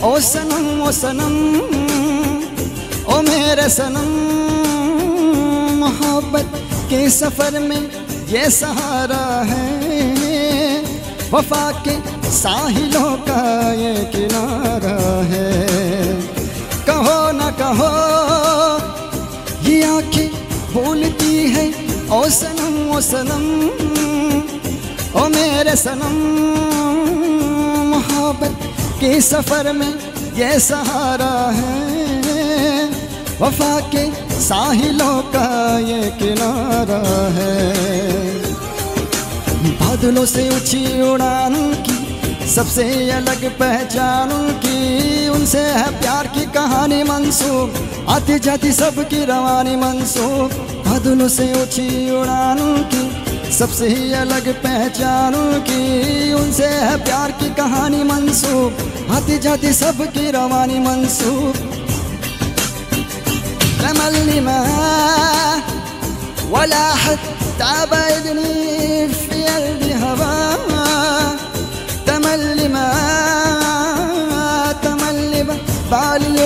ओ सनम ओ मेरे सनम, मोहब्बत के सफर में ये सहारा है, वफा के साहिलों का ये किनारा है। कहो न कहो ये आंखें बोलती है, ओ सनम ओ मेरे सनम, मोहब्बत के सफर में ये सहारा है, वफा के साहिलों का ये किनारा है। बादलों से ऊंची उड़ान की सबसे अलग पहचान की, उनसे है प्यार की कहानी मंसूब, आती जाती सबकी रवानी मंसूब। बादलों से ऊंची उड़ान की सबसे ही अलग पहचान की, उनसे है प्यार की कहानी मंसूब, आती जाती सबकी रवानी मंसूब। तमल्ली वला हत्ता बैदनी फी अर्दी हवा, तमल्ली बाली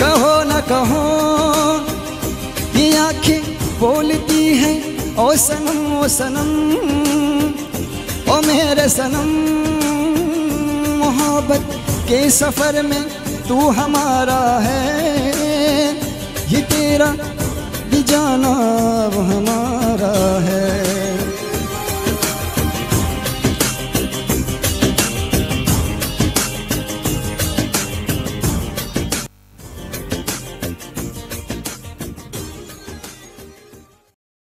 कहो न कहो ये आंखें बोलती हैं, ओ सनम ओ मेरे सनम, मोहब्बत के सफर में तू हमारा है, ये तेरा भी जाना अब हमारा है।